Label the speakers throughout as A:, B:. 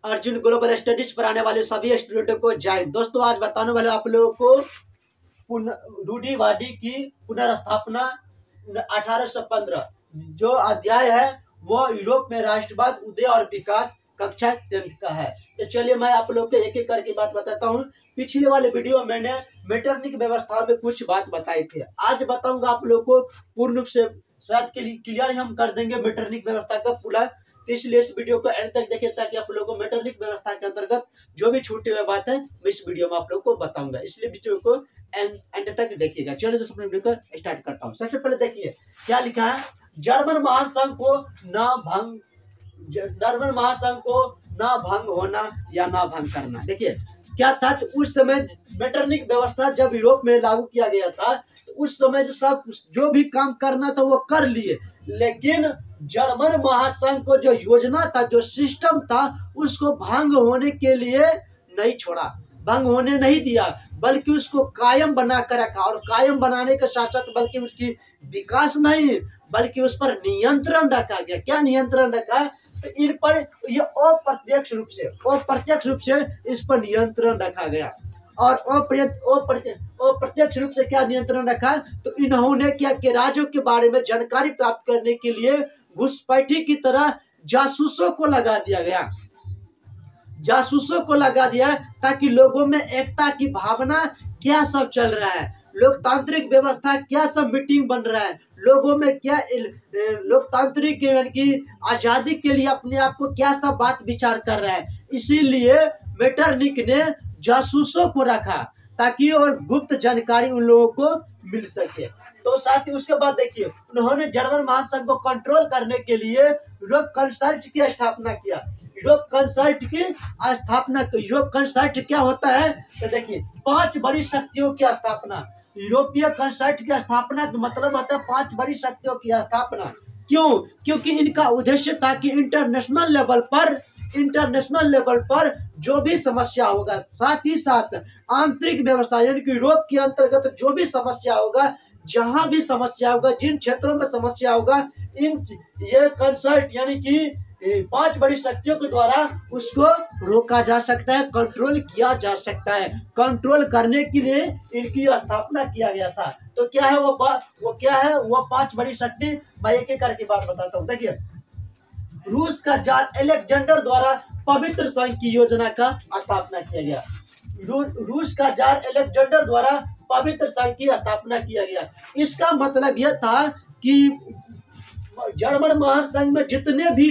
A: Arjun global studies पर आने वाले सभी स्टूडेंटों को जय। दोस्तों आज बताने वाले आप लोगों को रूढ़िवादी की पुनर्स्थापना 1815 जो अध्याय है वो यूरोप में राष्ट्रवाद उदय और विकास कक्षा 10 का है। तो चलिए मैं आप लोग को एक एक करके बात बताता हूँ। पिछले वाले वीडियो में मैंने मेटरनिक व्यवस्था में कुछ बात बताई थी। आज बताऊंगा आप लोग को पूर्ण रूप से शायद क्लियर हम कर देंगे मेटरनिक व्यवस्था का पूरा। तो इसलिए इस वीडियो को एंड तक देखिए ताकि आप लोगों को मेटरनिक व्यवस्था के अंतर्गत जो भी छूटी हुई बात है मैं इस वीडियो में आप लोग को बताऊंगा, इसलिए वीडियो को एंड तक देखिएगा। चलिए दोस्तों अपने वीडियो को स्टार्ट करता हूँ। सबसे पहले देखिए क्या लिखा है। जर्मन महासंघ को ना भंग होना या ना भंग करना। देखिए क्या था, उस समय मेटरनिक व्यवस्था जब यूरोप में लागू किया गया था तो उस समय जो भी काम करना था वो कर लिए, लेकिन जर्मन महासंघ को जो योजना था, जो सिस्टम था, उसको भंग होने के लिए नहीं छोड़ा, भंग होने नहीं दिया, बल्कि उसको कायम बना कर रखा। और कायम बनाने के साथ साथ बल्कि उसकी विकास नहीं बल्कि उस पर नियंत्रण रखा गया। क्या नियंत्रण रखा? तो इन पर ये अप्रत्यक्ष रूप से इस पर नियंत्रण रखा गया। और अप्रत्यक्ष रूप से क्या नियंत्रण रखा? तो इन्होंने क्या कि राज्यों के बारे में जानकारी प्राप्त करने के लिए घुसपैठी की तरह जासूसों को लगा दिया ताकि लोगों में एकता की भावना क्या सब चल रहा है, लोकतांत्रिक व्यवस्था क्या सब मीटिंग बन रहा है, लोगों में क्या लोकतांत्रिक यानी कि आजादी के लिए अपने आप को क्या सब बात विचार कर रहा है। इसीलिए मेटरनिक ने जासूसों को रखा ताकि और गुप्त जानकारी उन लोगों को मिल सके। तो साथ ही उसके बाद देखिए उन्होंने जर्मन महासंघ को कंट्रोल करने के लिए यूरोप कंसल्ट की स्थापना किया। यूरोप कंसल्ट क्या होता है? तो देखिए 5 बड़ी शक्तियों की स्थापना। यूरोपीय कंसल्ट की स्थापना का मतलब होता है 5 बड़ी शक्तियों की स्थापना। क्यों? क्योंकि इनका उद्देश्य था कि इंटरनेशनल लेवल पर जो भी समस्या होगा, साथ ही साथ आंतरिक व्यवस्था यानी कि यूरोप के अंतर्गत जो भी समस्या होगा, जहां भी समस्या होगा, जिन क्षेत्रों में समस्या होगा, ये कंसल्ट यानी कि 5 बड़ी शक्तियों के द्वारा उसको रोका जा सकता है, कंट्रोल किया जा सकता है। कंट्रोल करने के लिए इनकी स्थापना किया गया था। तो क्या है वो 5 बड़ी शक्ति? मैं एक एक करके बात बताता हूँ। देखिए रूस का जार अलेक्जेंडर द्वारा पवित्र संघ की योजना का स्थापना किया गया। रूस का जार अलेक्जेंडर द्वारा पवित्र संघ की स्थापना किया गया। इसका मतलब यह था कि जर्मन महासंघ में जितने भी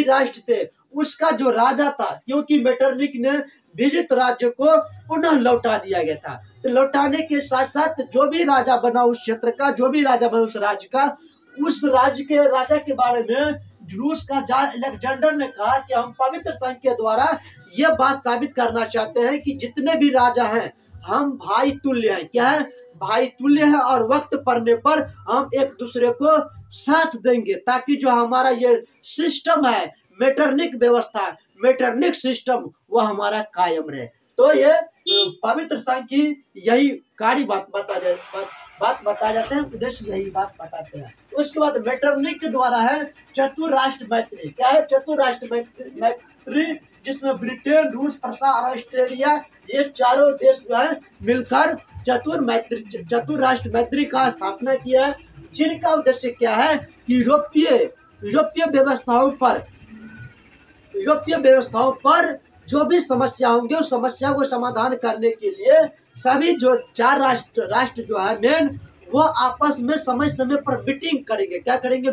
A: राष्ट्र थे, उसका जो राजा था, क्योंकि मेटरनिक ने विजित राज्य को पुनः लौटा दिया गया था, तो लौटाने के साथ साथ जो भी राजा बना उस क्षेत्र का, जो भी राजा बना उस राज्य का, उस राज्य के राजा के बारे में रूस का जार अलेक्जेंडर ने कहा कि हम पवित्र संघ के द्वारा यह बात साबित करना चाहते हैं कि जितने भी राजा हैं हम भाई तुल्य हैं। क्या है? भाई तुल्य है। और वक्त पड़ने पर हम एक दूसरे को साथ देंगे ताकि जो हमारा ये सिस्टम है, मेटरनिक व्यवस्था, मेटरनिक सिस्टम, वो हमारा कायम रहे। तो ये पवित्र संघ की यही कार्य बात बताया जाते हैं, उद्देश्य यही बात बताते हैं। उसके बाद मेटरनिक के द्वारा है चतुराष्ट्र मैत्री। क्या है? चतुराष्ट्र मैत्री, जिसमें ब्रिटेन, रूस, फ्रांस और ऑस्ट्रेलिया, ये चारों देश जो है मिलकर चतुराष्ट्र मैत्री का स्थापना किया है। जिनका उद्देश्य क्या है कि यूरोपीय व्यवस्थाओं पर जो भी समस्या होंगे उस समस्या को समाधान करने के लिए सभी जो 4 राष्ट्र जो है मेन, वो आपस में समय समय पर मीटिंग करेंगे। क्या करेंगे?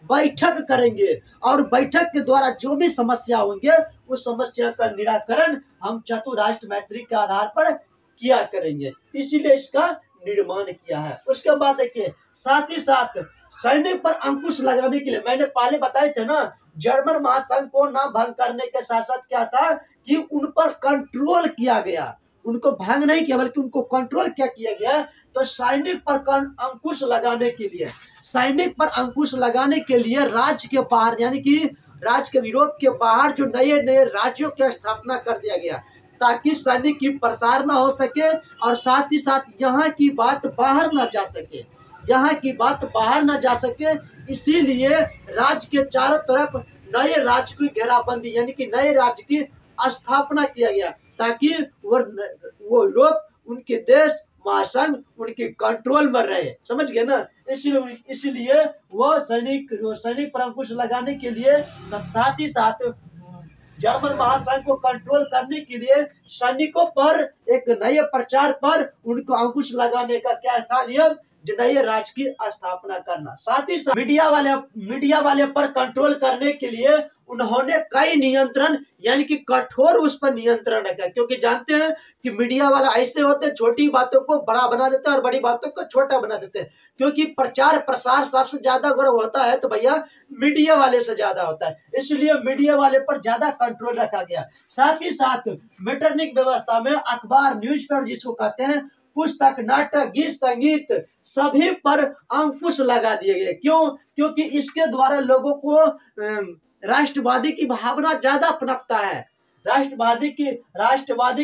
A: बैठक करेंगे। और बैठक के द्वारा जो भी समस्या होंगे उस समस्या का निराकरण हम चतुराष्ट्र मैत्री के आधार पर किया करेंगे। इसीलिए इसका निर्माण किया है। उसके बाद देखिए साथ ही साथ सैन्य पर अंकुश लगाने के लिए, मैंने पहले बताए थे ना, जर्मन महासंघ को ना भंग करने के साथ साथ क्या था कि उन पर कंट्रोल किया गया। उनको भंग नहीं किया बल्कि उनको कंट्रोल क्या किया गया? तो सैनिक पर अंकुश लगाने के लिए राज्य के बाहर यानी कि राज्य के यूरोप के बाहर जो नए राज्यों की स्थापना कर दिया गया ताकि सैनिक की प्रसार न हो सके और साथ ही साथ यहाँ की बात बाहर न जा सके। इसीलिए राज्य के चारों तरफ नए राज्य की घेराबंदी यानी कि नए राज्य की स्थापना किया गया, ताकि वो लोग उनके देश महासंघ उनके कंट्रोल में रहे। समझ गए ना? इसलिए वो सैनिक पर अंकुश लगाने के लिए, साथ ही साथ जर्मन महासंघ को कंट्रोल करने के लिए सैनिकों पर एक नए प्रचार पर उनको अंकुश लगाने का क्या था नियम, जो नए राज्य की स्थापना करना। साथ ही साथ मीडिया वाले पर कंट्रोल करने के लिए उन्होंने कई नियंत्रण यानी कि कठोर उस पर नियंत्रण रखा, क्योंकि जानते हैं कि मीडिया वाला ऐसे होते हैं, छोटी बातों को बड़ा बना देते हैं और बड़ी बातों को छोटा बना देते हैं। क्योंकि प्रचार प्रसार सबसे ज्यादा अगर होता है तो भैया मीडिया वाले से ज्यादा होता है, इसलिए मीडिया वाले पर ज्यादा कंट्रोल रखा गया। साथ ही साथ मेटरनिक व्यवस्था में अखबार, न्यूज़पेपर जिसको कहते हैं, पुस्तक, नाटक, गीत, संगीत सभी पर अंकुश लगा दिए गए। क्यों? क्योंकि इसके द्वारा लोगों को राष्ट्रवादी की भावना ज्यादा पनपता है, राष्ट्रवादी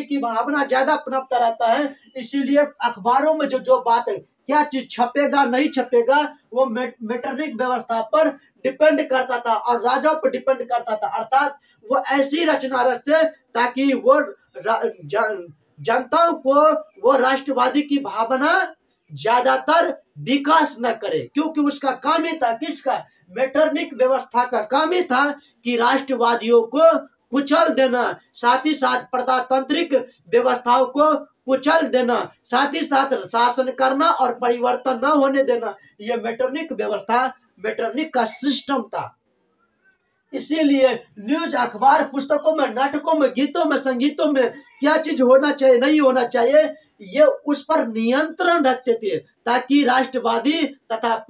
A: की भावना ज्यादा पनपता रहता है। इसीलिए अखबारों में जो बात है, क्या चीज छपेगा नहीं छपेगा, वो मेटरनिक व्यवस्था पर डिपेंड करता था और राजाओं पर डिपेंड करता था। अर्थात वो ऐसी रचना रचते ताकि वो जनताओं को वो राष्ट्रवादी की भावना ज्यादातर विकास न करे, क्योंकि उसका काम ही था, किसका? मेटरनिक व्यवस्था का काम ही था कि राष्ट्रवादियों को कुचल देना, साथ ही साथ प्रजातांत्रिक व्यवस्थाओं को कुचल देना, साथ ही साथ शासन करना और परिवर्तन न होने देना। यह मेटरनिक व्यवस्था, मेटरनिक का सिस्टम था। इसीलिए न्यूज, अखबार, पुस्तकों में, नाटकों में, गीतों में, संगीतों में क्या चीज होना चाहिए, नहीं होना चाहिए, ये उस पर नियंत्रण रखते थे, ताकि राष्ट्रवादी तथा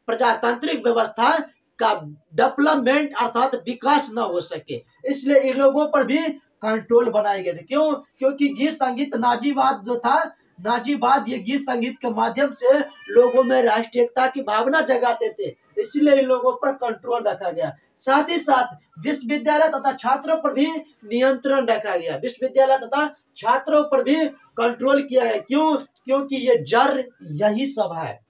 A: प्रजातांत्रिक व्यवस्था का डेवलपमेंट अर्थात विकास न हो सके। इसलिए इन लोगों पर भी कंट्रोल बनाए गए थे। क्यों? क्योंकि गीत संगीत, नाजीवाद जो था, नाजीवाद ये गीत संगीत के माध्यम से लोगों में राष्ट्रीयता की भावना जगाते थे, इसलिए इन लोगों पर कंट्रोल रखा गया। साथ ही साथ विश्वविद्यालय तथा छात्रों पर भी नियंत्रण रखा गया, विश्वविद्यालय तथा छात्रों पर भी कंट्रोल किया गया। क्यों? क्योंकि ये जड़ यही सब है।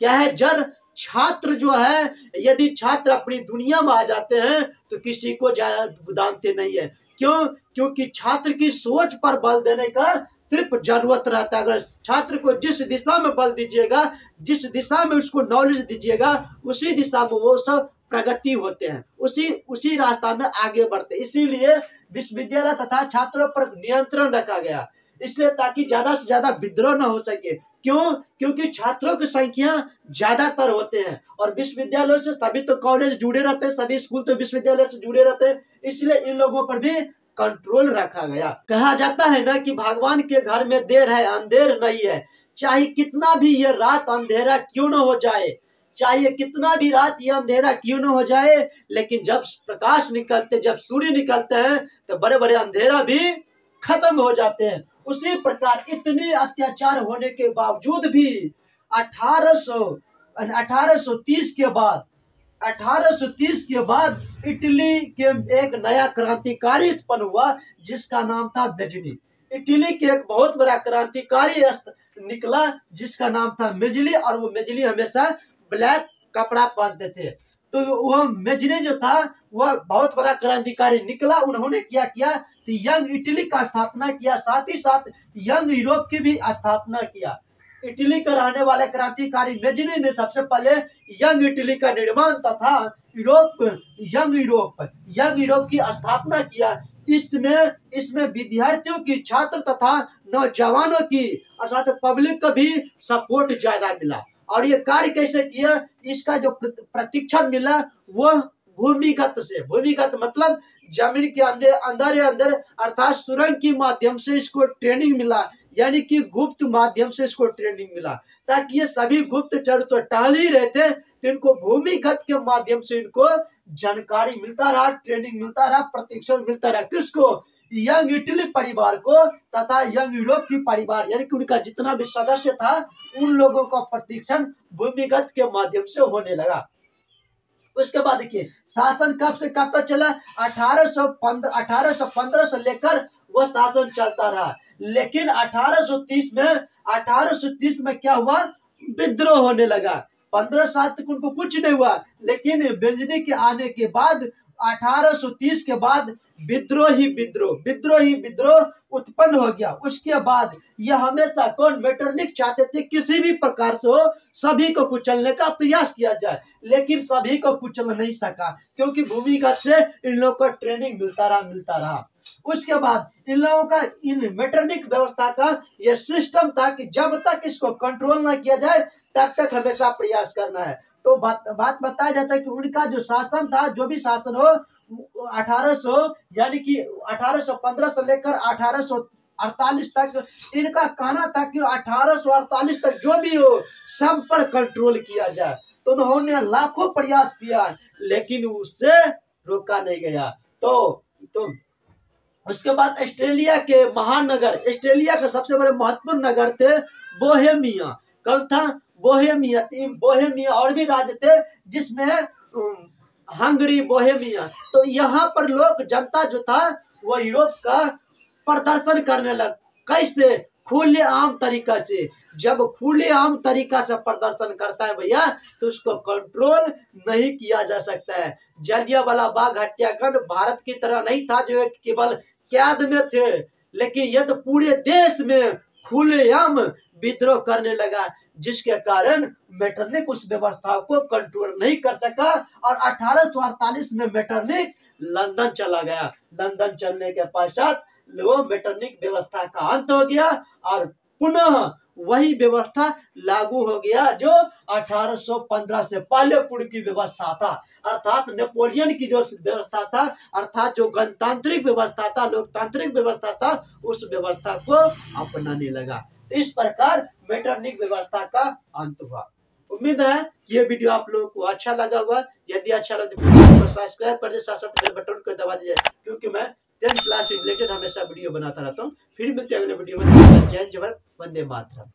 A: क्या है जड़? छात्र जो है, यदि छात्र अपनी दुनिया में आ जाते हैं तो किसी को दानते नहीं है। क्यों? क्योंकि छात्र की सोच पर बल देने का सिर्फ जरूरत रहता है। अगर छात्र को जिस दिशा में बल दीजिएगा, जिस दिशा में उसको नॉलेज दीजिएगा, उसी दिशा में वो सब प्रगति होते हैं, उसी रास्ता में आगे बढ़ते। इसीलिए विश्वविद्यालय तथा छात्रों पर नियंत्रण रखा गया, इसलिए ताकि ज्यादा से ज्यादा विद्रोह न हो सके। क्यों? क्योंकि छात्रों की संख्या ज्यादातर होते हैं और विश्वविद्यालय से सभी तो कॉलेज जुड़े रहते हैं, सभी स्कूल तो विश्वविद्यालय से जुड़े रहते हैं, इसलिए इन लोगों पर भी कंट्रोल रखा गया। कहा जाता है ना कि भगवान के घर में देर है अंधेर नहीं है। चाहे कितना भी ये रात अंधेरा क्यों न हो जाए, चाहे कितना भी रात ये अंधेरा क्यों न हो जाए, लेकिन जब प्रकाश निकलते, जब सूर्य निकलते हैं तो बड़े बड़े अंधेरा भी खत्म हो जाते हैं। उसी प्रकार इतने अत्याचार होने के बावजूद भी 1830 के बाद 1830 के बाद इटली के एक नया क्रांतिकारी उत्पन्न हुआ, जिसका नाम था मेजिनी। इटली के एक बहुत बड़ा क्रांतिकारी निकला जिसका नाम था मेजिली, और वो मेजिली हमेशा ब्लैक कपड़ा पहनते थे। तो वो मेजिनी जो था वह बहुत बड़ा क्रांतिकारी निकला। उन्होंने क्या किया तो यंग इटली का स्थापना किया, साथ ही साथ यंग यूरोप की भी स्थापना किया। इटली का रहने वाले क्रांतिकारी मेजिनी ने सबसे पहले यंग इटली का निर्माण तथा यंग यूरोप की स्थापना किया। इसमें विद्यार्थियों की, छात्र तथा नौजवानों की और साथ पब्लिक का भी सपोर्ट ज्यादा मिला। और ये कार्य कैसे किया, इसका जो प्रशिक्षण मिला वो भूमिगत से, भूमिगत मतलब जमीन के अंदर अर्थात सुरंग के माध्यम से इसको ट्रेनिंग मिला, यानी कि गुप्त माध्यम से इसको ट्रेनिंग मिला, ताकि ये सभी गुप्तचर तो टहल ही रहते, तो इनको भूमिगत के माध्यम से इनको जानकारी मिलता रहा, ट्रेनिंग मिलता रहा, प्रशिक्षण मिलता रहा। किसको? यंग इटली परिवार को तथा यंग यूरोप की परिवार, यानी कि उनका जितना भी सदस्य था उन लोगों का प्रशिक्षण भूमिगत के माध्यम से होने लगा। उसके बाद देखिए शासन कब से कब तक चला, 1815 से लेकर वह शासन चलता रहा। लेकिन 1830 में क्या हुआ, विद्रोह होने लगा। 15 साल तक उनको कुछ नहीं हुआ, लेकिन बेंजनी के आने के बाद 1830 के बाद विद्रोही विद्रोह उत्पन्न हो गया। उसके बाद यह हमेशा कौन मेटरनिक चाहते थे किसी भी प्रकार से हो सभी को कुचलने का प्रयास किया जाए, लेकिन सभी को कुचल नहीं सका क्योंकि भूमिगत से इन लोगों को ट्रेनिंग मिलता रहा। उसके बाद इन लोगों का इन मेटरनिक व्यवस्था का यह सिस्टम था कि जब तक इसको कंट्रोल ना किया जाए तब तक हमेशा प्रयास करना है। तो बात बताया जाता है कि उनका जो शासन था, जो भी शासन हो 1800 यानी कि 1815 से लेकर 1848 तक इनका कहना था कि 1848 तक जो भी हो सब पर कंट्रोल किया जाए। तो उन्होंने लाखों प्रयास किया लेकिन उससे रोका नहीं गया। तो उसके बाद ऑस्ट्रेलिया के महानगर, ऑस्ट्रेलिया के सबसे बड़े महत्वपूर्ण नगर थे बोहेमिया। कब था? बोहेमिया और भी राज्य थे जिसमें हंगरी, बोहेमिया। तो यहाँ पर लोग जनता जो था वो यूरोप का प्रदर्शन करने लग। कैसे? खुले आम तरीका से। जब खुले आम तरीका से प्रदर्शन करता है भैया तो उसको कंट्रोल नहीं किया जा सकता है। जलियांवाला बाग हत्याकांड भारत की तरह नहीं था जो केवल कैद में थे, लेकिन यह तो पूरे देश में खुलेआम विद्रोह करने लगा, जिसके कारण मेटरनिक उस व्यवस्था को कंट्रोल नहीं कर सका और 1848 में मेटरनिक लंदन चला गया। लंदन चलने के पश्चात वो मेटरनिक व्यवस्था का अंत हो गया और पुनः वही व्यवस्था लागू हो गया जो 1815 से पहले पूर्व की व्यवस्था था, अर्थात नेपोलियन की जो व्यवस्था था, अर्थात जो गणतांत्रिक व्यवस्था था, लोकतांत्रिक व्यवस्था था, उस व्यवस्था को अपनाने लगा। तो इस प्रकार मेटरनिक व्यवस्था का अंत हुआ। उम्मीद है ये वीडियो आप लोगों को अच्छा लगा होगा। यदि अच्छा लगे तो वीडियो को सब्सक्राइब कर दीजिए, साथ साथ बेल बटन को दबा दीजिए, क्योंकि मैं 10th क्लास से रिलेटेड हमेशा वीडियो बनाता रहता हूँ। फिर मिलते हैं अगले वीडियो में। जय जवान, वंदे मातरम।